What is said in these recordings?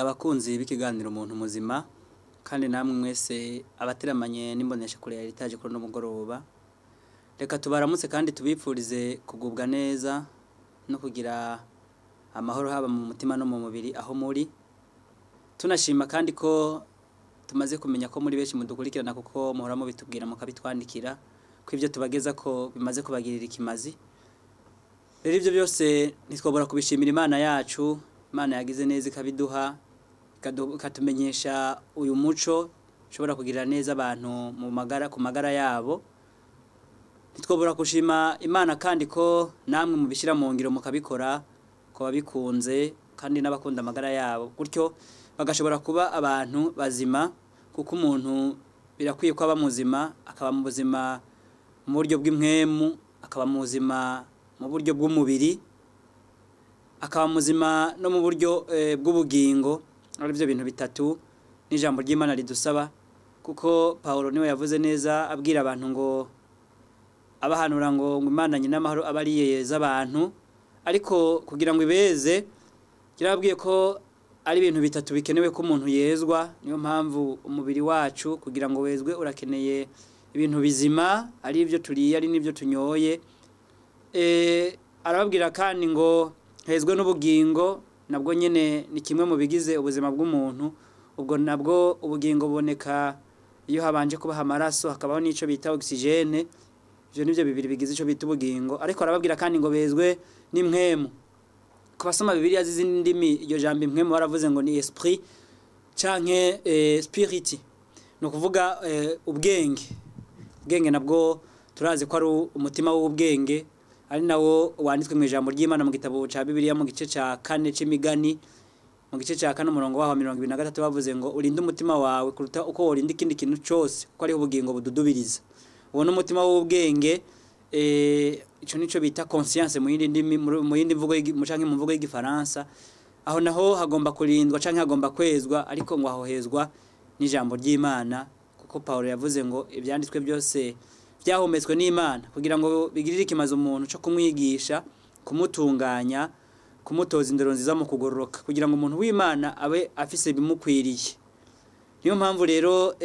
Abakunzi b'ikiganiro umuntu muzima kandi namwe mwese abateramanye n'imbonesha kure ya Heritage kuri no mugoroba, reka tubaramutse kandi tubipfurize kugubwa neza no kugira amahoro haba mu mutima no mu mubiri aho muri. Tunashima kandi ko tumaze kumenya ko muri benshi mudukurikirana kuko muhora bitubwira mukabitwandikira ko ivyo tubageza ko bimaze kubagirira ikimazi. Rero ivyo byose nitwobora kubishimira Imana yacu, Imana yagize neza ikabiduha ikatumenyesha uyu muco ushobora kugirira neza abantu ku magara yabo. Nitwobora kushima Imana kandi ko namwe mubishira mu ngiro mukabikora ko babikunze kandi n'abakunda amagara yabo, gutyo bagashobora kuba abantu bazima, kuko umuntu birakwiye ko aba muzima, akaba mu buzima mu buryo bw'impwemu, akaba mu buzima mu buryo bw'umubiri, akaba muzima no mu buryo bw'ubugingo. Ari byo bintu bitatu n'ijambo ry'Imana ridusaba, kuko Paulo niwe yavuze neza abwira abantu ngo abahanura ngo Imana nyina amahoro abariyeza abantu, ariko kugira ngo ibeze kirabwiye ko ari ibintu bitatu bikenewe ko umuntu yezwa. Niyo mpamvu umubiri wacu kugira ngo wezwe urakeneye ibintu bizima, ari ibyo turiye ari n'ibyo tunyoye. Arababwira kandi ngo hezwe n'ubugingo, nabwo nyene ni kimwe mu bigize ubuzima bw'umuntu. Ubwo nabwo ubugingo buboneka iyo habanje kubaha amaraso, hakabaho n'ico bita oxygene. Ivyo nivyo bibiri bigize ico bita ubugingo. Ariko arababwira kandi ngo bezwe n'impwemu. Kubasoma Bibiliya z'izindi ndimi iryo jambo impwemu baravuze ngo ni esprit canke spirit, no kuvuga ubwenge. Ubwenge nabwo turazi ko ari umutima w'ubwenge, ari nawo wanditswe mu ijambo ry'Imana mu gitabo ca Bibiliya mu gice ca 4 c'imigani, mu gice ca 4 umurongo wa 23 bavuze ngo urinde umutima wawe kuruta uko worinda ikindi kintu cyose, kuko ari ubugingo bududubiriza. Uwo n'umutima w'ubwenge, ico nico bita conscience mu yindi ndimi, mu yindi mvugo canke mu mvugo y'igifaransa. Aho naho hagomba kurindwa canke hagomba kwezwa, ariko ngo aho hezwa n'ijambo ry'Imana, kuko Paulo yavuze ngo ibyanditswe byose byahometswe n'Imana kugira ngo bigirire ikimaze umuntu cyo kumwigisha, kumutunganya, kumutoza indero nziza mu kugororoka, kugira ngo umuntu w'Imana abe afise bimukwiriye. Niyo mpamvu rero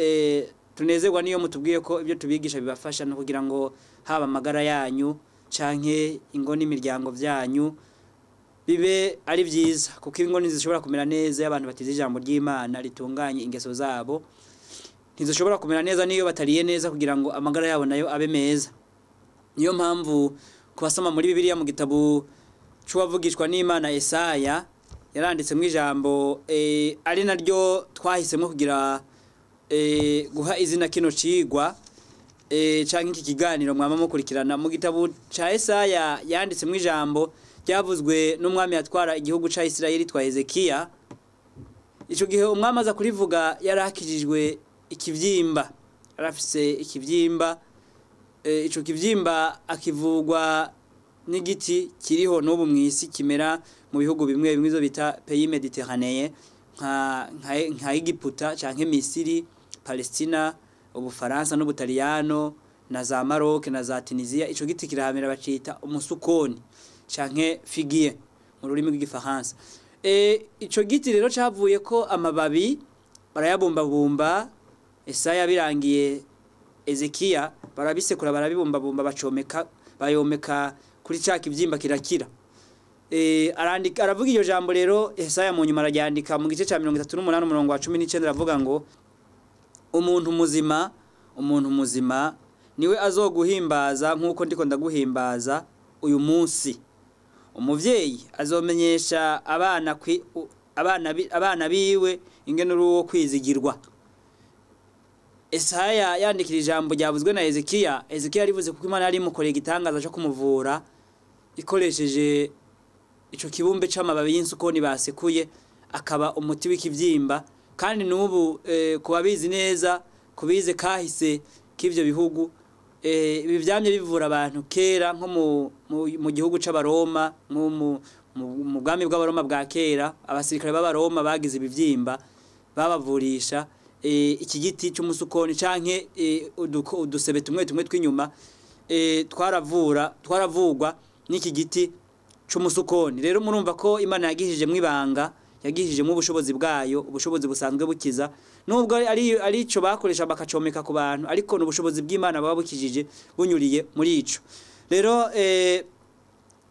tunezerwa niyo mutubwiye ko ibyo tubigisha bibafasha no kugira ngo haba amagara yanyu canke ingo n'imiryango byanyu bibe ari byiza, kuko ingo ntizishobora kumera neza y'abantu batize ijambo ry'Imana ritunganye ingeso zabo. Ntizishobora kumera neza niyo batariye neza kugira ngo amagara yabo nayo abe meza. Niyo mpamvu kubasoma muri Bibiliya mu gitabo c'uwavugishwa n'Imana Yesaya yaranditse mu ijambo ari naryo twahisemo kugira guha izina kino cigwa canke iki kiganiro mwama mukurikirana. Mu gitabo ca Yesaya yanditse mu ijambo ryavuzwe n'umwami yatwara igihugu ca Isirayeli twa Hezekiya. Ico gihe umwami aza kurivuga yarakijijwe ikivyimba, arafise ikivyimba. Ico kivyimba akivugwa n'igiti kiriho n'ubu mwisi kimera mu bihugu bimwe bimwe zo bita pays méditerranéen nka Egiputa canke Misiri, Palestina, Ubufaransa n'Ubutaliyano na za Maroc na za Tunisia. Ico giti kirahamera bacita umusukoni canke figuier mu rurimi rw'igifaransa. Ico giti rero cavuye ko amababi barayabumbabumba. Yesaya birangiye Ezekiya barabisekura barabibumbabumba bayomeka kuri ca kivyimba kirakira. Aravuga iyo jambo rero Yesaya mu nyuma araryandika mu gice ca 38 umurongo wa 19 aravuga ngo umuntu muzima niwe azoguhimbaza nk'uko ndiko ndaguhimbaza uyu munsi. Umuvyeyi azomenyesha abana biwe ingene uruwo kwizigirwa. Yesaya yandikira ijambo ryavuzwe na Hezekiya. Hezekiya rivuze kuko Imana yari imukoreye igitangaza cyo kumuvura ikoresheje ico kibumbe c'amababi y'insukoni basekuye akaba umuti w'ikivyimba. Kandi n'ubu kubabizi neza kubize kahise k'ivyo bihugu ibi vyamye bivura abantu kera nko mu gihugu c'abaroma, mu bwami bw'abaroma bwa kera. Abasirikare b'abaroma bagize ibivyimba babavurisha iki giti cy'umusukoni canke udusebe tumwe tw'inyuma twaravugwa n'iki giti c'umusukoni. Rero murumva ko Imana yagihije mwibanga, yagihije mu ubushobozi bwayo, ubushobozi busanzwe bukiza. Nubwo ari ico bakoresha bakacomeka ku bantu, ariko n'ubushobozi bw'Imana baba bukijije bunyuriye muri ico. Rero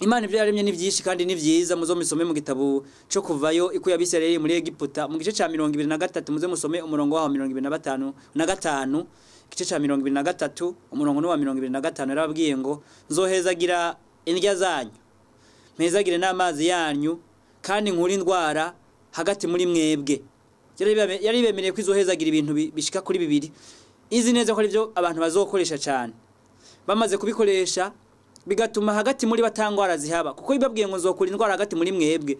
Imana ibyo yaremye ni byinshi kandi ni byiza, muzo misome mu gitabo cyo kuvayo ikuye Abisirayeli muri Egiputa mu gice ca 23, muze musome umurongo wa 25 na gatanu. Igice ca 23 umurongo wa 25 yarabwiye ngo nzohezagira indya zanyu, mpezagire n'amazi yanyu, kandi nkuri indwara hagati muri mwebwe. Yari bemereye ko izohezagira ibintu bishika kuri bibiri. Izi neza ko ari byo abantu bazokoresha cyane. Bamaze kubikoresha bigatuma hagati muri batangwara zihaba, kuko ibabwiye ngo nzokura indwara hagati muri mwebwe.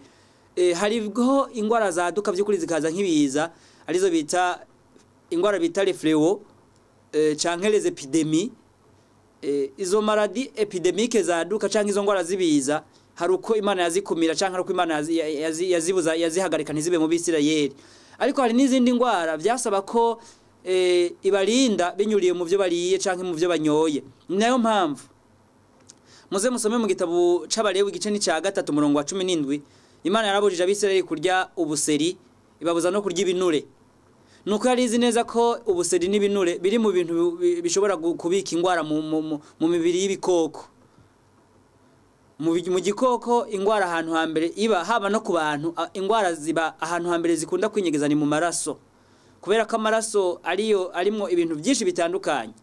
Hariho indwara zaduka by'ukuri zikaza nk'ibiza, arizo bita indwara bita les fléaux canke les épidémies. Izo maladies épidémiques zaduka canke izo ndwara zibiza, hari uko Imana yazikumira canke ari uko Imana yazibuza yazihagarika ntizibe mu Bisirayeli. Ariko hari n'izindi ndwara byasaba ko ibarinda binyuriye mu byo bariye canke mu byo banyoye. Nayo mpamvu muze musome mu gitabo c'Abalewi igice ni ca 3 umurongo wa 17, Imana yarabujije Abisirayeli kurya ubuseri, ibabuza no kurya ibinure. Nuko yari izi neza ko ubuseri n'ibinure biri mu bintu bishobora kubika indwara mu mibiri y'ibikoko. Mu gikoko indwara ahantu hambere iba haba no ku bantu, indwara ziba ahantu hambere zikunda kwinyegeza ni mu maraso, kubera ko amaraso arimo ibintu byinshi bitandukanye.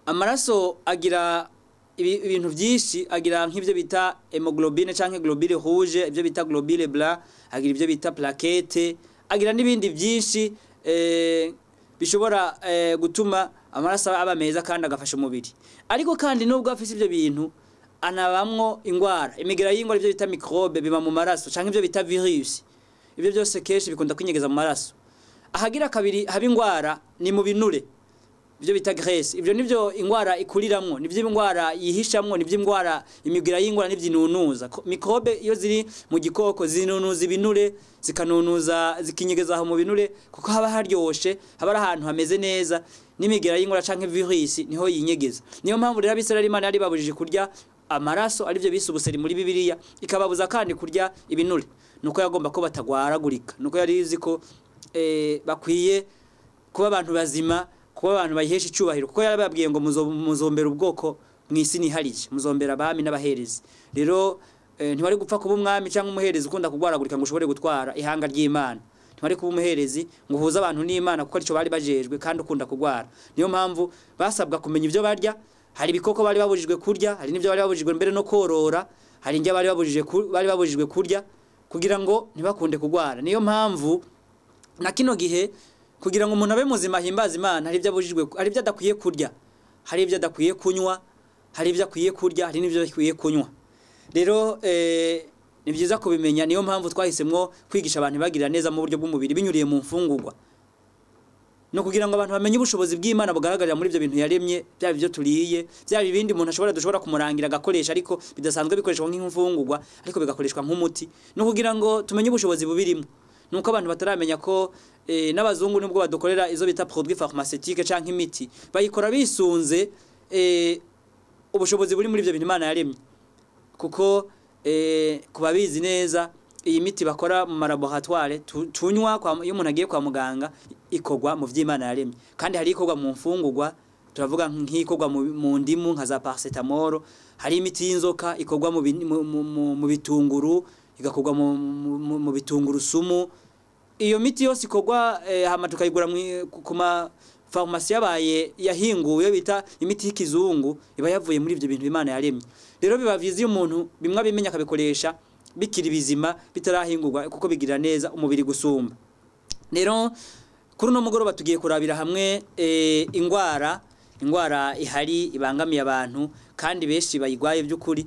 Amaraso agira ibintu byinshi, agira nk'ibyo bita hemoglobine canke globule rouge, ibyo bita globule blanc, agira ibyo bita plaquette, agira n'ibindi byinshi bishobora gutuma amaraso aba meza kandi agafasha umubiri. Ariko kandi nubwo afise ibyo bintu anabamwo ingwara, imigera y'ingwara, ibyo bita microbe biba mu maraso canke ibyo bita virus. Ibyo byose keshi bikunda kwinyegeza mu maraso. Ahagira kabiri haba ingwara ni mu binure, ibyo bita graisse. Ibyo nivyo ingwara ikuriramwo, nivyo ingwara yihishamwo, nivyo ingwara imigera y'ingwara nivyinunuza. Microbe iyo ziri mu gikoko zinunuza ibinure, zikanunuza zikinyegeza aho mu binure, kuko haba haryoshe, haba ari ahantu hameze neza, n'imigera y'ingwara canke virus niho yinyegeza. Niyo mpamvu rero Abisirayeli Imana yari babujije kurya amaraso, arivyo bise ubuseri muri Bibiliya, ikababuza kandi kurya ibinure. Nuko yagomba ko batagwaragurika, nuko yari izi ko bakwiye kuba abantu bazima, kuba abantu bayihesha icubahiro, kuko yarababwiye ngo muzombera ubwoko mw'isi niharije, muzombera abami n'abaherezi. Rero ntiwari gupfa kuba umwami canke umuherezi ukunda kugwaragurika ngo ushobore gutwara ihanga ry'Imana. Ntiwari kuba umuherezi ngo uhuze abantu n'Imana, kuko arico bari bajejwe kandi ukunda kugwara. Niyo mpamvu basabwa kumenya ivyo barya. Hari ibikoko bari babujijwe kurya, hari n'ivyo bari babujijwe mbere no korora, hari indya bari babujijwe kurya kugira ngo ntibakunde kugwara. Niyo mpamvu na kino gihe kugira ngo umuntu abe muzima himbaza Imana, hari ibyo abujijwe, hari ibyo adakwiye kurya, hari ibyo adakwiye kunywa, hari ibyo akwiye kurya, hari n'ibyo akwiye kunywa. Rero ni byiza kubimenya. Niyo mpamvu twahisemwo kwigisha abantu bagirira neza mu buryo bw'umubiri binyuriye mu mfungurwa, no kugira ngo abantu bamenye ubushobozi bw'Imana bugaragarira muri ibyo bintu yaremye, byaba ibyo turiye, byaba ibindi umuntu dushobora kumurangira agakoresha ariko bidasanzwe bikoreshwa nk'imfungurwa, ariko bigakoreshwa nk'umuti, no kugira ngo tumenye ubushobozi bubirimo. Nuko abantu bataramenya ko n'abazungu nubwo badukorera izo bita produits pharmaceutiques canke imiti, bayikora bisunze ubushobozi buri muri ibyo bintu Imana yaremye. Kuko kubabizi neza iyi miti bakora mu laboratoire tunywa iyo umuntu agiye kwa muganga ikogwa mu vy'Imana yaremye, kandi hari ikogwa mu mfungurwa, turavuga nk'ikogwa mu ndimu nka za paracetamol, hari imiti y'inzoka ikogwa mu bitunguru, igakogwa mu bitunguru sumu. Iyo miti yose ikogwa hama tukayigura ku ma farumasi yabaye yahinguwe bita imiti y'ikizungu, iba yavuye muri ibyo bintu Imana yaremye. Rero biba vyiza iyo umuntu bimwe abimenya akabikoresha bikiri bizima bitarahingurwa, kuko bigirira neza umubiri gusumba. Rero kuri no mugoroba tugiye kurabira hamwe ingwara ihari ibangamiye abantu kandi benshi bayigwaye by'ukuri,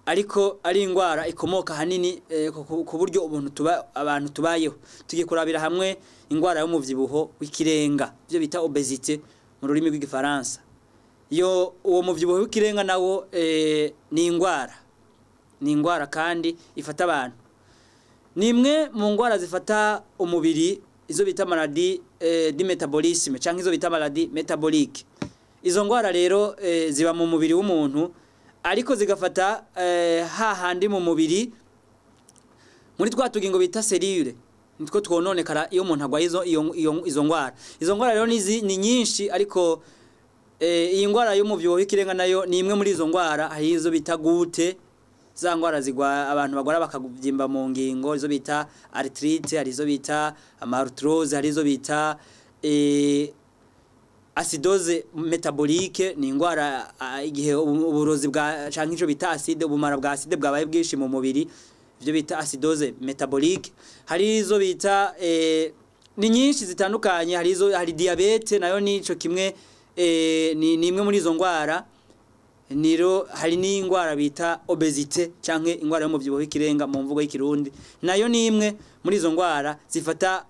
ariko ari ingwara ikomoka hanini ku buryo abantu tubayeho. Tugiye kurabira hamwe ingwara yo muvyibuho w'ikirenga, byo bita obésité mu rurimi rw'igifaransa. Uwo muvyibuho w'ikirenga nawo ni ingwara kandi ifata abantu. Nimwe mu ngwara zifata umubiri, izo bita maladie du métabolisme canke izo bita maladie métabolique. Izo ngwara rero ziba mu mubiri w'umuntu ariko zigafata hahandi mu mubiri muri twa tugingo bita cellule nitwo twononekara iyo umuntu agwaye izo ngwara. Izo ngwara rero ni nyinshi, ariko iyi ngwara y'umuvyibuho w'ikirenga nayo ni imwe muri izo ngwara. Hari izo bita gute, za ngwara zigwa abantu bagwara bakavyimba mu ngingo, izo bita arthrite, hari izo bita amarthrose, hari izo bita acidose metabolique, ni ingwara igihe uburozi bwa canke ico bita acide, ubumara bwa acide bwabaye bwishi mu mubiri, ivyo bita acidose metabolique. Hari izo bita ni nyinshi zitandukanye, hari diabete nayo nico kimwe, ni imwe muri izo ngwara. Niro hari ni ingwara bita obesite canke ingwara yo mu vyibuho w'ikirenga mu mvugo y'ikirundi, nayo ni imwe muri izo ngwara zifata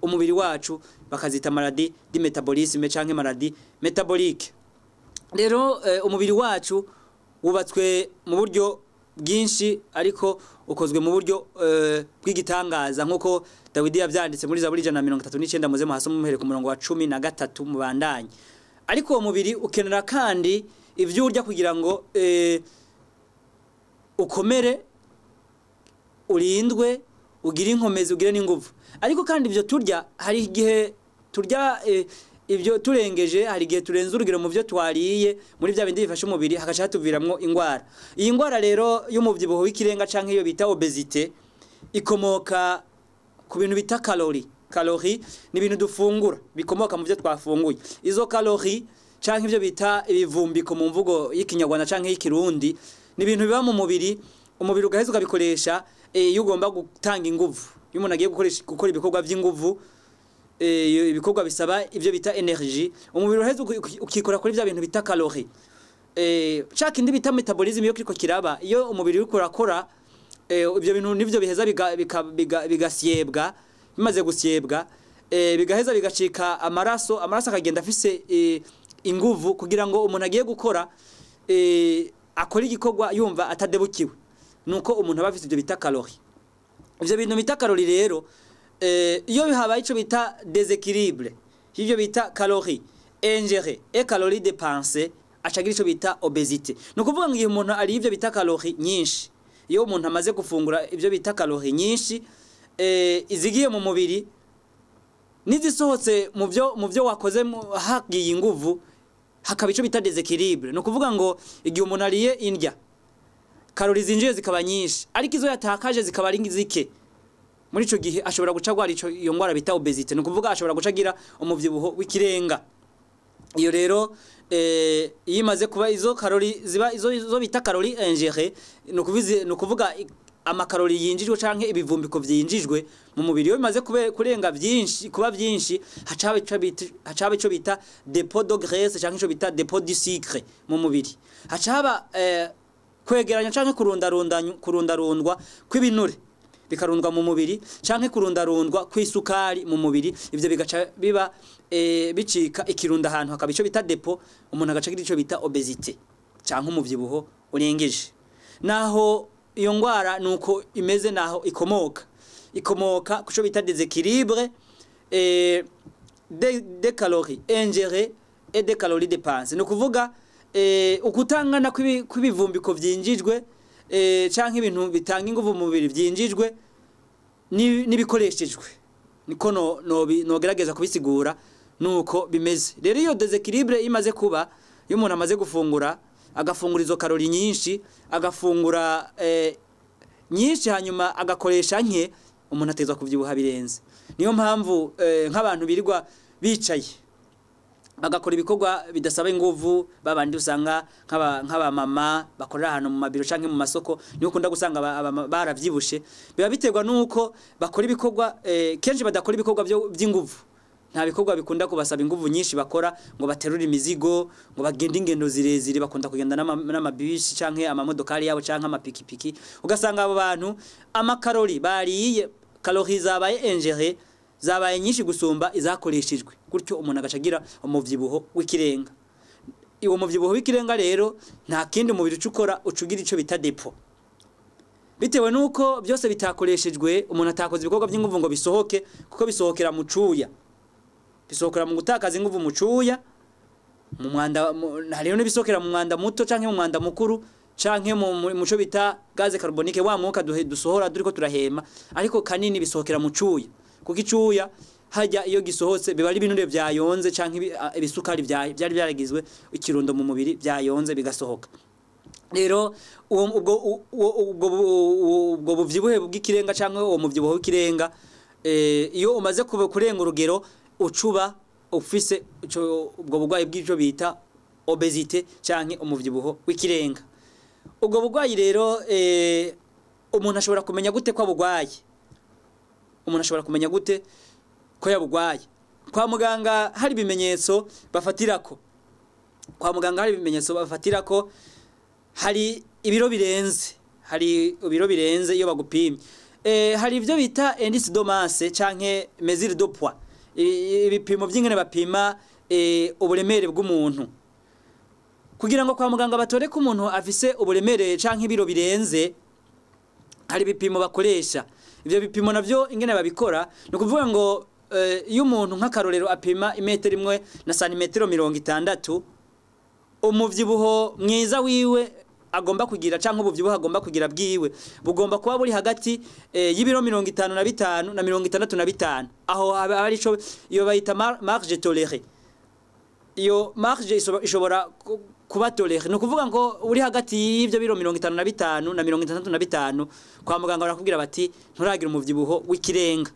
umubiri wacu, bakazita maladie di metabolisme canke maladie metabolique. Rero umubiri wacu wubatswe mu buryo bwinshi, ariko ukozwe mu buryo bw'igitangaza, nkuko Dawidi yavyanditse muri Zaburi 139 muze mu hasomo muhere ku murongo wa 13 mu bandanye. Ariko uwo mubiri ukenera kandi ivyo urya kugira ngo ukomere, urindwe, ugire inkomezi, ugire n'inguvu. Ariko kandi ivyo turya, hari igihe turya ivyo turengeje, hari igihe turenza urugero mu vyo twariye, muri bya bindi bifasha umubiri hagaca hatuviramwo ingwara. Iyi ngwara rero y'umuvyibuho w'ikirenga canke iyo bita obesite ikomoka ku bintu bita calorie. Calorie ni ibintu dufungura bikomoka mu vyo twafunguye. Izo calorie canke ivyo bita ibivumbiko mu mvugo y'ikinyarwanda canke y'ikirundi, ni ibintu biba mu mubiri, umubiri ugaheza ukabikoresha iyo ugomba gutanga inguvu. Iyo umuntu agiye gukora ibikorwa vy'inguvu, ibikorwa bisaba ivyo bita energie, umubiri uheza ukikora kuri vya bintu bita calorie. Chaka indi bita metabolism yo kiriko kiraba, iyo umubiri uriko urakora ivyo bintu nivyo biheza bigasyebwa, bimaze gusyebwa bigaheza bigacika amaraso akagenda afise inguvu, kugira ngo umuntu agiye gukora akora igikorwa yumva atadebukiwe. Nuko umuntu aba afise ivyo bita calorie. Ivyo bintu bita calorie rero iyo bihabaye ico bita déséquilibre, ivyo bita calorie ingérées et calories dépensées, acagira ico bita obésité. Nukuvuga ngo iyo umuntu ari ivyo bita calorie nyinshi, iyo umuntu amaze gufungura ivyo bita calorie nyinshi izigiye mu mubiri nizisohotse mu vyo wakoze hagiye inguvu, hakaba ico bita déséquilibre. Nukuvuga ngo igihe umuntu ariye indya, calories zinjiye zikaba nyinshi, ariko izo yatakaje zikaba ari zike, muri ico gihe ashobora guca gwara iyo ngwara bita obesite. Nukuvuga ashobora gucagira umuvyibuho w'ikirenga. Iyo rero yimaze kuba izo calorie ziba izo bita calorie ingérées, nukuvuga amakarori yinjijwe canke ibivumbiko vyinjijwe mu mubiri, iyo bimaze kurenga vyinshi, kuba vyinshi, hacaba ico bita dépôt de graisse canke ico bita dépôt du sucre mu mubiri. Hacaba kwegeranya canke kurundarundwa kw'ibinure bikarundwa mu mubiri, canke kurundarundwa kw'isukari mu mubiri. Ivyo bigaca biba bicika ikirunda ahantu, hakaba ico bita dépôt, umuntu agacagira ico bita obésité canke umuvyibuho urengeje. Naho iyo ngwara nuko imeze, naho ikomoka kuco bita déséquilibre des calories ingérées et des calories dépensées. Nukuvuga ukutangana kw'ibivumbiko vyinjijwe canke ibintu bitanga inguvu mu mubiri vyinjijwe nibikoreshejwe. Niko nogerageza kubisigura nuko bimeze. Rero iyo déséquilibre imaze kuba, iyo umuntu amaze gufungura, agafungura izo calorie nyinshi, agafungura nyinshi, hanyuma agakoresha nke, umuntu atezwa kuvyibuha birenze. Niyo mpamvu nk'abantu birirwa bicaye bagakora ibikorwa bidasaba inguvu, babandi usanga nk'aba mama bakorera ahantu mu mabiro canke mu masoko, niyo ukunda gusanga baravyibushe. Biba biterwa nuko bakora ibikorwa kenshi badakora ibikorwa vy'inguvu. Nta bikorwa bikunda kubasaba inguvu nyinshi bakora, ngo baterura imizigo, ngo bagende ingendo zirezire, bakunda kugenda n'amabisi canke amamodokari yabo canke amapikipiki. Ugasanga abo bantu amakarori bariye, calories zabaye ingérées, zabaye nyinshi gusumba izakoreshejwe, gutyo umuntu agacagira umuvyibuho w'ikirenga. Iwo muvyibuho w'ikirenga rero nta kindi umubiri ucukora, ucugira ico bita dépôt. Bitewe nuko byose bitakoreshejwe, umuntu atakoze ibikorwa by'inguvu ngo bisohoke, kuko bisohokera mu cuya, bisohokera mu gutakaza inguvu mu cuya, mu mwanda hariho n'ibisokera mu mwanda muto canke mu mwanda mukuru canke muco bita gaze carbonique wa mwuka dusohora duriko turahema ariko kanini bisohokera mu cuya kuko icuya hajya iyo gisohotse biba ari ibinure byayonze canke ibisukari byari byaragizwe ikirundo mu mubiri byayonze bigasohoka rero ubwo buvyibuhe bw'ikirenga canke uwo muvyibuho w'ikirenga iyo umaze kurenga urugero ucuba ufise ubwo bugwayi bw'icyo bita obesite canke umuvyibuho w'ikirenga ubwo bugwayi rero umuntu ashobora kumenya gute ko abugwaye umuntu ashobora kumenya gute ko yabugwaye kwa muganga hari ibimenyetso bafatirako hari ibiro birenze iyo bagupimye hari ibyo bita indice de masse canke mesure de poids ibipimo by'ingene bapima uburemere bw'umuntu kugira ngo kwa muganga batore ko umuntu afise uburemere canke ibiro birenze hari bipimo bakoresha ivyo bipimo navyo ingene babikora no kuvuga ngo iyo umuntu nk'akarorero apima imetero imwe na santimetero 60 umuvyibuho mwiza wiwe agomba kugira canke ubuvyibuho agomba kugira bwiwe bugomba kuba buri hagati y'ibiro 55 na 65 aho ari cyo iyo bayita marge tolérée iyo marge ishobora kuba tolérée no kuvuga ngo uri hagati y'ivyo biro 55 na 65 kwa muganga barakubwira bati nturagira umuvyibuho w'ikirenga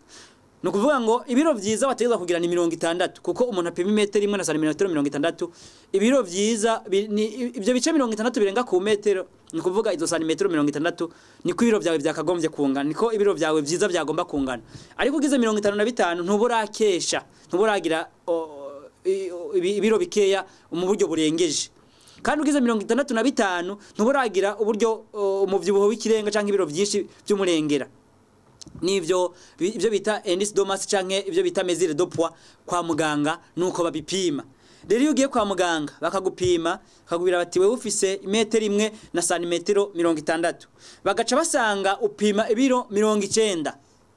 no kuvuga ngo ibiro vyiza bategeza kugira ni 60 kuko umuntu apima imetero imwe na santimetero 60 ibiro vyiza ibyo bice 60 birenga ku metero ni kuvuga izo santimetero 60 niko ibiro byawe byakagombye kungana niko ibiro byawe vyiza byagomba kungana ariko ugize 55 ntuburakesha ntuburagira ibiro bikeya mu buryo burengeje kandi ugize 65 ntuburagira uburyo umuvyibuho w'ikirenga canke ibiro byinshi by'umurengera nivyo ibyo bita indice de masse canke ibyo bita mesure de poids kwa muganga nuko babipima rero iyo ugiye kwa muganga bakagupima bakagubira bati wewe ufise imetero imwe na santimetero 60 bagaca basanga upima ibiro 90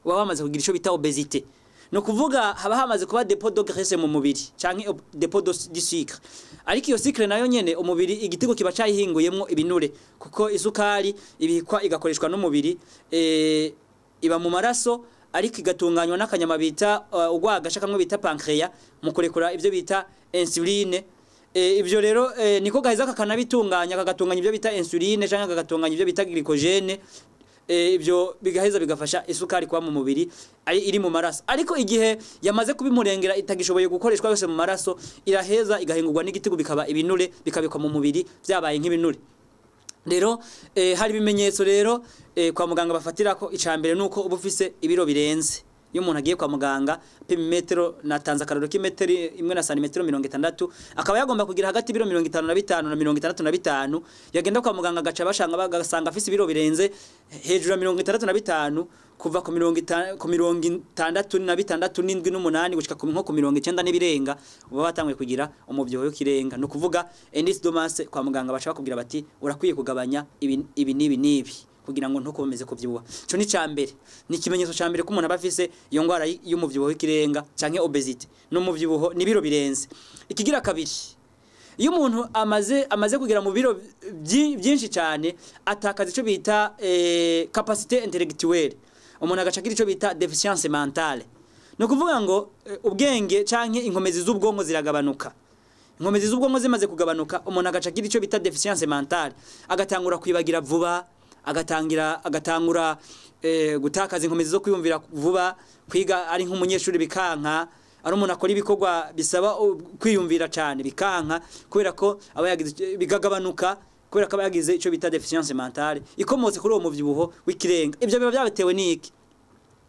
waba bamaze kugira ico bita obesité no kuvuga haba hamaze kuba dépôt de graisse mu mubiri canke dépôt de sucre ariko iyo sucre nayo nyene umubiri igitego kiba cyahinguyemwo ibinure kuko isukari ibikwa igakoreshwa n'umubiri iba mu maraso ariko igatunganywa n'akanyama bita ugwagasha kamwe bita pancreas mu kurekura ibyo bita insuline ibyo rero niko gaheza kakanabitunganya kagatunganya ibyo bita insuline cyangwa kagatunganya ibyo bita glycogene ibyo bigaheza bigafasha isukari kwa mu mubiri iri mu maraso ariko igihe yamaze kubimurengera itagishoboye gukoreshwa yose mu maraso iraheza igahingurwa n'igitigu bikaba ibinure bikabikwa mu mubiri byabaye nk'ibinure rero hari bimenyetso rero kwa muganga bafatira ko icambere nuko ubufise ibiro birenze iyo umuntu agiye kwa muganga pima metero natanza akaroro k'imetero imwe na santimetero 60 akaba yagomba kugira hagati ibiro 55 na 65 yagenda kwa muganga gaca bashanga bagasanga afise ibiro birenze hejuru ya 65 kuva ku 66 gushika ku 90 n'ibirenga uba batangiye kugira umuvyibuho w'ikirenga no kuvuga indice de masse kwa muganga baca bakubwira bati urakwiye kugabanya ibi nibi kugira ngo ntukomeze kuvyibuha cyo ni cambere ni kimenyetso cambere ko umuntu abafise iyo ngwara y'umuvyibuho w'ikirenga canke obesity no muvyibuho ni biro birenze ikigira kabiri iyo umuntu amaze kugira mu biro byinshi cyane atakaza ico bita capacité intellectuelle umuntu agacagira ico bita déficience mentale no kuvuga ngo ubwenge canke inkomezi z'ubwonko ziragabanuka inkomezi z'ubwonko zimaze kugabanuka umuntu agacagira ico bita déficience mentale agatangura kwibagira vuba agatangura gutakaza inkomezi zo kwiyumvira vuba kwiga ari nk'umunyeshuri bikanka ari umuntu akora ibikorwa bisaba kwiyumvira cyane bikanka kubera ko aba yagize bigagabanuka kubera ko aba yagize ico bita déficience mentale ikomotse kuri uwo muvyibuho w'ikirenga ibyo biba byatewe n'iki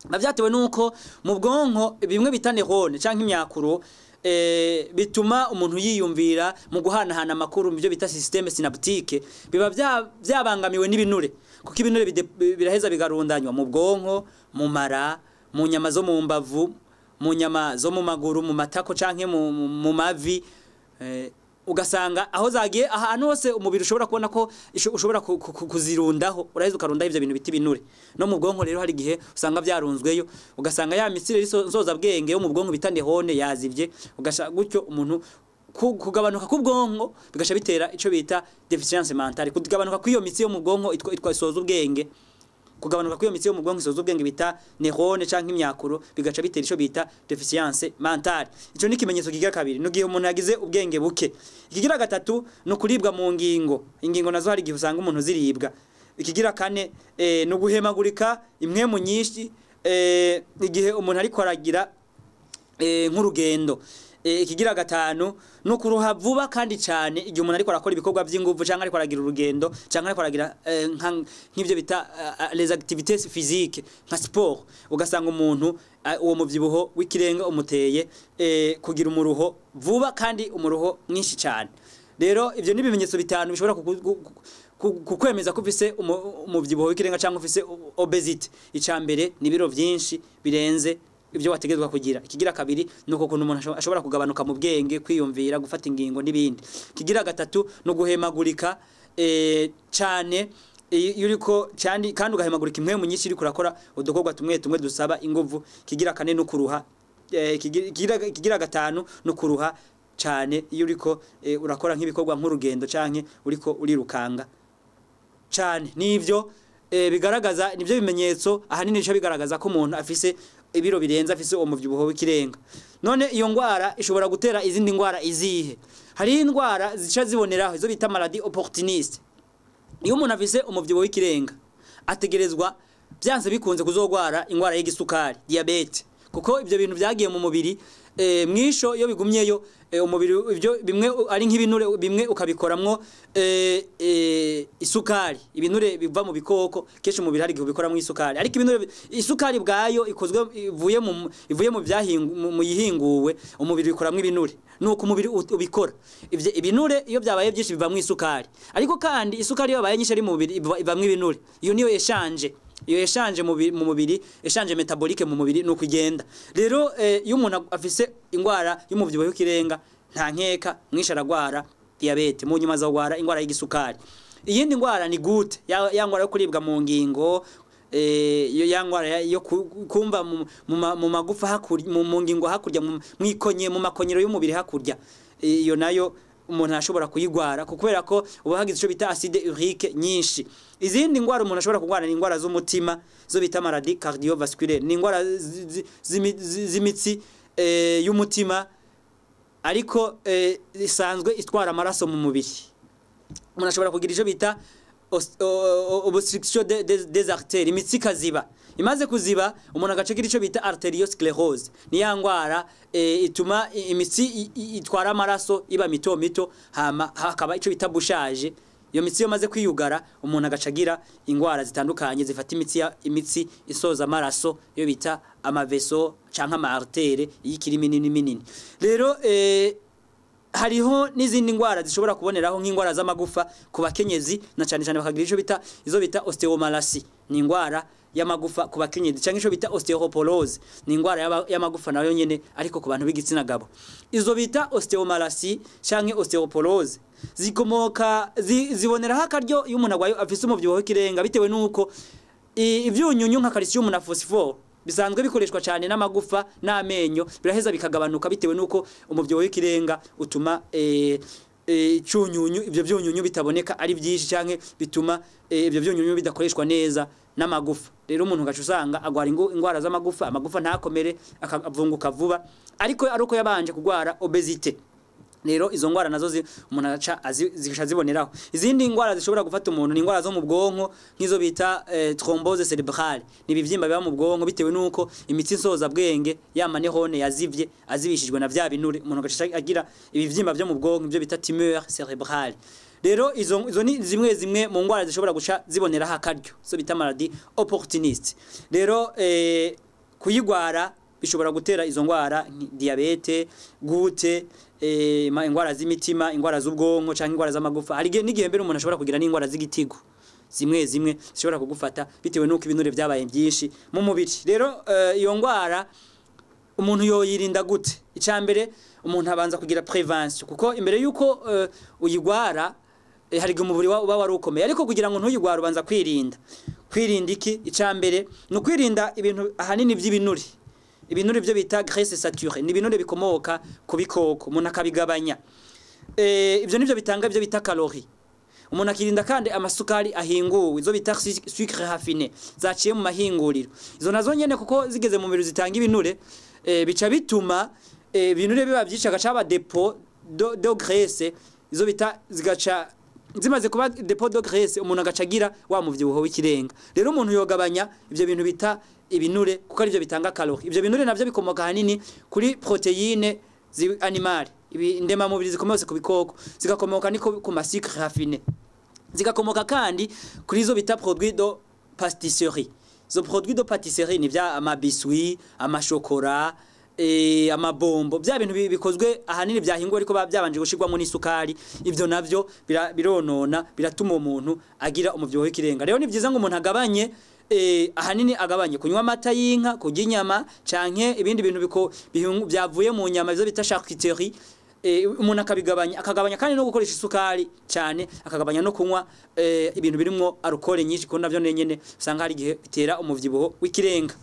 bavyatewe nuko mu bwonko bimwe bita neurone canke imyakuro bituma umuntu yiyumvira mu guhanahana amakuru byo bita systeme synaptique biba byabangamiwe n'ibinure kuko ibinure biraheza bigarundanywa mu bwonko mu mara mu nyama zo mu mbavu mu nyama zo mu maguru mu matako canke mu mavi ugasanga aho zagiye ahantu hose umubiri ushobora kubona ko ushobora kuzirundaho uraheza ukarunda ivyo bintu biti binure no mu bwonko rero hari gihe usanga byarunzweyo ugasanga ya misire risoza bwenge yo mu bwonko bitande hone yazivye ugashaka gutyo umuntu kugabanuka k'ubwonko bigasha bitera ico bita deficience mentale, kugabanuka kw'iyo mitsi yo mu bwonko itwa isoza ubwenge, kugabanuka kw'iyo mitsi yo mu bwonko isoza ubwenge bita neurone canke imyakuro, bigaca bitera ico bita deficience mentale. Ico ni ikimenyetso kigira kabiri, no gihe umuntu yagize ubwenge buke. Ikigira gatatu no kuribwa mu ngingo, ingingo nazo hari gihe usanga umuntu ziribwa. Ikigira kane no guhemagurika impwemu nyinshi igihe umuntu ariko aragira nk'urugendo. Ikigira gatanu no kuruha vuba kandi cyane igihe umuntu ariko arakora ibikorwa by'inguvu cyangwa ariko aragira urugendo cyangwa ariko aragira nk'ibyo bita les activités physiques nka sport, ugasanga umuntu uwo muvyibuho w'ikirenga umuteye kugira umuruho vuba kandi umuruho mwinshi cyane. Rero ivyo ni ibimenyetso bitanu bishobora kukwemeza ko ufise umuvyibuho w'ikirenga cyangwa ufise obesity. Icambere ni biro vyinshi birenze ibyo wategezwa kugira. Ikigira kabiri nuko kuntu umuntu ashobora kugabanuka mu bwenge, kwiyumvira, gufata ingingo n'ibindi. Ikigira gatatu no guhemagurika cyane yuriko cyane kandi ugahemagurika impwemu nyinshi iri kurakora udukorwa tumwe dusaba inguvu. Kigira kane no kuruha, kigira gatanu no kuruha cyane yuriko urakora nk'ibikorwa nk'urugendo canke uriko urirukanga cyane. Nivyo bigaragaza, nivyo bimenyetso ahanini cyo bigaragaza ko umuntu afise ibiro birenze, afise umuvyibuho w'ikirenga. None iyo ngwara ishobora gutera izindi ngwara izihe? Hari indwara zica ziboneraho izo bita maladie opportuniste. Iyo umuntu afise umuvyibuho w'ikirenga ategerezwa byanze bikunze kuzogwara ingwara y'igisukari, diabete, kuko ibyo bintu byagiye mu mubiri mwisho iyo bigumyeyo umubiri ibyo bimwe ari nk'ibinure bimwe ukabikoramwo isukari. Ibinure biva mu bikoko kesho umubiri hari gubikoramwo isukari, ariko ibinure isukari bwayo ikozwe ivuye mu yihinguwe, umubiri bikoramwo ibinure, nuko umubiri ubikora ivyo ibinure. Iyo byabaye byinshi bivamwo isukari, ariko kandi isukari iyo yabaye nyinshi ari mu mubiri ivamwo ibinure. Iyo niyo eshanje, iyo eshanje mu mubiri, eshanje metabolique mu mubiri nuko igenda. Rero iyo umuntu afise ingwara y'umuvyibuho w'ikirenga nta nkeka mwinshi aragwara diabete, mu nyuma azogwara ingwara y'igisukari. Iyindi ngwara ni gute, ya ngwara yo kuribwa mu ngingo, ya ngwara yo kumva mu magufa hakurya, mu ngingo hakurya, mwikonye mu makonyero y'umubiri hakurya. Iyo nayo umuntu ashobora kuyigwara kubera ko ubahagize ico bita acide urique nyinshi. Izindi ngwara umuntu ashobora kugwara ni ingwara z'umutima zo bita maladie cardiovasculaire, ni ingwara z'imitsi y'umutima ariko isanzwe itwara amaraso mu mubiri. Umuntu ashobora kugira ico bita obstruction des artères, imitsi kaziba. Imaze kuziba umuntu agacagira ico bita arteriosclerose, ni ya ngwara ituma imitsi itwara amaraso iba mito mito, hama hakaba ico bita bouchage. Iyo mitsi yomaze kwiyugara umuntu agacagira ingwara zitandukanye zifata imitsi isoza amaraso, iyo bita amaveso canke ama artère y'ikiri minini. Rero hariho n'izindi ngwara zishobora kuboneraho nk'ingwara z'amagufa ku bakenyezi, na cyane bakagira ico bita izo bita osteomalacie, ni ingwara y'amagufa ku bakenyezi, canke ico bita osteoporose, ni ingwara y'amagufa nayo nyene ariko ku bantu b'igitsina gabo. Izo bita osteomalacie canke osteoporose zikomoka ziboneraho akaryo iyo umuntu agwaye afise umuvyibuho w'ikirenga, bitewe nuko ivyunyunyu nka calcium na phosphore bisanzwe bikoreshwa cyane n'amagufa n'amenyo, biraheza bikagabanuka bitewe nuko umuvyibuho w'ikirenga utuma icunyunyu, ivyo vyunyunyu bitaboneka ari byinshi canke bituma ivyo vyunyunyu bidakoreshwa neza n'amagufa. Rero umuntu gacu usanga agwara ingwara z'amagufa, amagufa ntakomere, akavunguka vuba, ariko aruko yabanje kugwara obesity. Rero izo ngwara nazo umuntu aca ziboneraho. Izindi ngwara zishobora gufata umuntu ni ingwara zo mu bwonko nk'izo bita thrombose cerebrale, ni ibivyimba biba mu bwonko bitewe nuko imitsi nsoza bwenge yama neurone yazivye azibishijwe na vya binure, umuntu agaca agira ibivyimba byo mu bwonko ibyo bita tumeur cerebrale. Rero izo ni zimwe mu ngwara zishobora guca ziboneraho akaryo, so bita maladie opportuniste. Rero kuyigwara bishobora gutera izo ngwara diabete, gute, ingwara z'imitima, ingwara z'ubwonko canke ingwara z'amagufa. Hari n'igihe mbere umuntu ashobora kugira n'ingwara z'igitigo zimwe zishobora kugufata bitewe nuko ibinure byabaye byinshi mu mubiri. Rero iyo ngwara umuntu yoyirinda gute? Icambere umuntu abanza kugira prevention, kuko imbere yuko uyigwara hari umubiri uba warukomeye, ariko kugira ngo ntuyigwara ubanza kwirinda iki? Icambere no kwirinda ibintu ahanini by'ibinure. ibinure byo bita graisse saturée ni ibinure bikomoka ku bikoko umuntu akabigabanya ibyo nivyo bitanga ibyo bita calorie umuntu akirinda kandi amasukari ahinguwe izo bita sucre raffiné zaciye mu mahinguriro izo nazo nyene kuko zigeze mu mubiri zitanga ibinure bica bituma ibinure biba byicaka caba depot de graisse izo bita zigaca zimaze kuba depot de graisse umuntu agacagira wa muvyibuho w'ikirenga rero umuntu yogabanya ivyo bintu bita ibinure kuko ari byo bitanga calorie ivyo binure navyo bikomoka hanini kuri proteine animal ndema mubiri zikomose ku bikoko zigakomoka niko ku sucre raffiné zigakomoka kandi kuri zo bita produit de pâtisserie zo produit de pâtisserie ni vya amabiswi amashokora amabombo bya bintu bikozwe ahanini byahingwa ariko byabanje gushirwamo n'isukari ivyo navyo bironona biratuma umuntu agira umuvyibuho w'ikirenga rero ni vyiza ngo umuntu agabanye ahanini agabanye kunywa amata y'inka kurya inyama canke ibindi bintu byavuye mu nyama byo bita charcuterie umuntu akagabanya kandi no gukoresha isukari cyane akagabanya no kunywa ibintu birimo alcool nyinshi ko navyo nyene usanga hari gihe bitera umuvyibuho w'ikirenga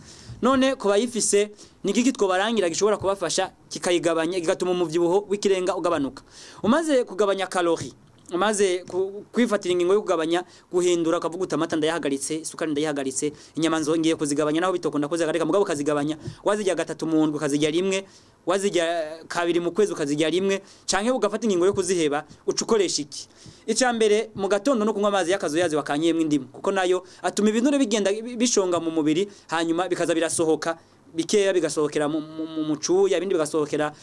none ko bayifise nigiki twobarangira gishobora kubafasha kikayigabanya kigatuma umuvyibuho w'ikirenga ugabanuka umaze kugabanya calorie umaze kwifatira ingingo yo kugabanya guhindura kavuga utamata ndayahagaritse isukari ndayahagaritse inyama nzongeye kuzigabanya naho bitokunda kuzagarika mugabo kazigabanya wazijya gatatu mu ndwi kazijya rimwe wazijya kabiri mu kwezi ukazijya rimwe canke ugafata ingingo yo kuziheba ucukoresha iki icambere mu gatondo no kunywa amazi y'akazuyazi wakanyiyemwe indimu kuko nayo atuma ibinure bigenda bishonga mu mubiri hanyuma bikaza birasohoka bikeya bigasohokera mu mucuya ibindi bigasohokera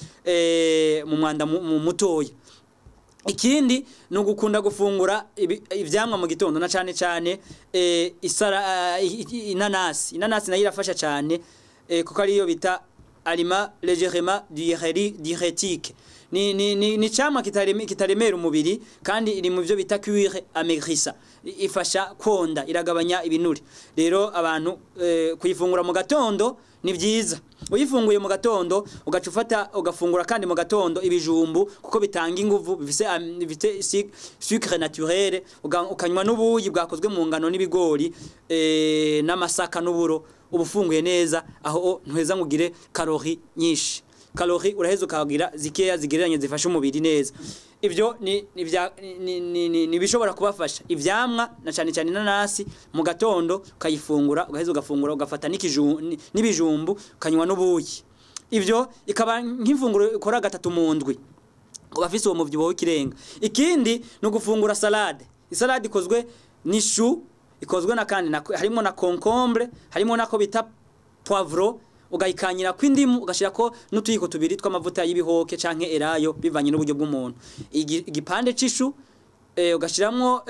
mu mwanda mu mutoya ikindi no gukunda gufungura ivyamwa mu gitondo na cane inanasi nayo irafasha cane kuko ariyo bita aliment légèrement diurétique ni camwa kitaremera umubiri kandi iri mu byo bita cuire amaigrissa ifasha konda iragabanya ibinure rero abantu kuyifungura mu gatondo ni byiza uyifunguye mu gatondo ugacufata ugafungura kandi mu gatondo ibijumbu kuko bitanga inguvu bifite sucre naturel ukanywa n'ubuyi bwakozwe mu ngano n'ibigori n'amasaka n'uburo ubufunguye neza aho ntuheza ngugire calorie nyinshi calorie uraheza ukagira zikeya zigereranye zifasha umubiri neza ibyo ni bishobora kubafasha ivyamwa na cyane inanasi mu gatondo ukayifungura ugaheza ugafungura ugafata n'ibijumbu ukanywa n'ubuyi ivyo ikaba nk'ifunguro ikora gatatu mu ndwi ubafise uwo muvyibuho w'ikirenga ikindi no gufungura salade isalade ikozwe n'ishu ikozwe na kandi harimo na concombre harimo nako bita poivro ugayikanyira kw'indimu ugashirako n'utuyiko tubiri tw'amavuta y'ibihoke canke erayo bivanye n'uburyo bw'umuntu igipande c'ishu ugashiramwo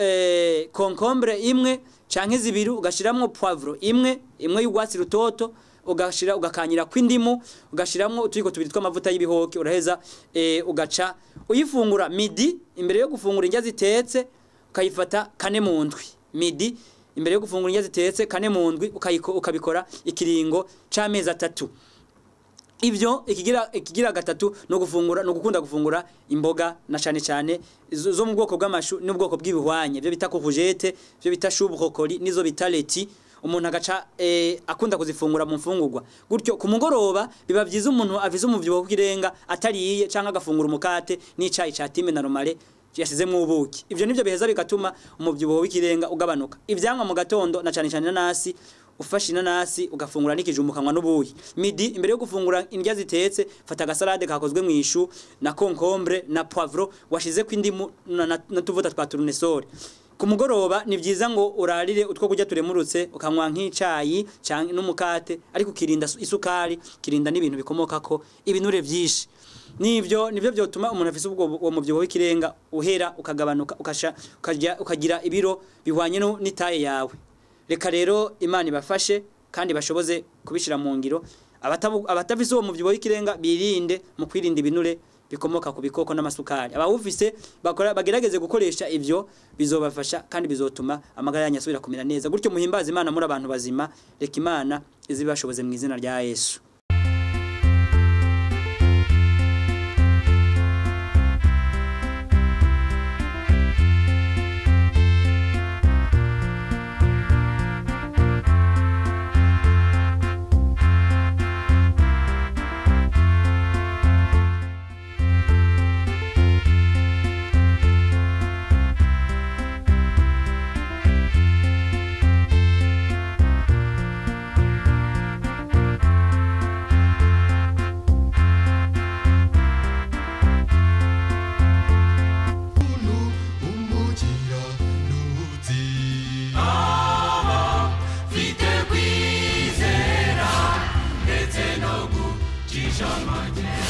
concombre imwe canke zibiri ugashiramwo poivro imwe y'ugwatsi rutoto ugakanyira kw'indimu ugashiramwo utuyiko tubiri tw'amavuta y'ibihoke uraheza ugaca uyifungura midi imbere yo gufungura indya zitetse ukayifata kane mu ndwi midi imbere yo gufungura indya zitetse kane mu ndwi ukabikora ikiringo c'amezi 3 ivyo ikigira gatatu no gukunda gufungura imboga na cyane zo mu bwoko bw'amashu n'ubwoko bw'ibihwanye byo bita courgette byo bita chou brocoli nizo bita leti umuntu agaca akunda kuzifungura mu mfungurwa gutyo ku mugoroba biba byiza umuntu avize umuvyibuho w'ikirenga atariye canke agafungura umukate n'icayi ca time na romale yasizemwe ubuki ivyo nivyo biheza bigatuma umuvyibuho w'ikirenga ugabanuka ivyamwa mu gatondo na cyane inanasi ufashe inanasi ugafungura n'ikijumbu kanwa n'ubuyi midi imbere yo gufungura indya zitetse fata agasalade kakozwe mu ishu na concombre na poivro washize kw'indimu na tuvuta twa tournesol ku mugoroba ni byiza ngo urarire utwo kujya turemurutse ukanywa nk'icayi cyangwa n'umukate ariko kirinda isukari kirinda n'ibintu bikomoka ko ibinure byinshi nivyo byotuma umuntu afise ubwo muvyibuho w'ikirenga uhera ukagabanuka ukagira ibiro bihwanye n'itaye yawe reka rero Imana ibafashe kandi bashoboze kubishira mu ngiro abatafise uwo muvyibuho w'ikirenga birinde mu kwirinda ibinure bikomoka ku bikoko n'amasukari abawufise bagerageze gukoresha ivyo bizobafasha kandi bizotuma amagara yanyu asubira kumera neza gutyo muhimbaza Imana muri abantu bazima reka Imana izibashoboze mu izina rya Yesu. Jean Madieu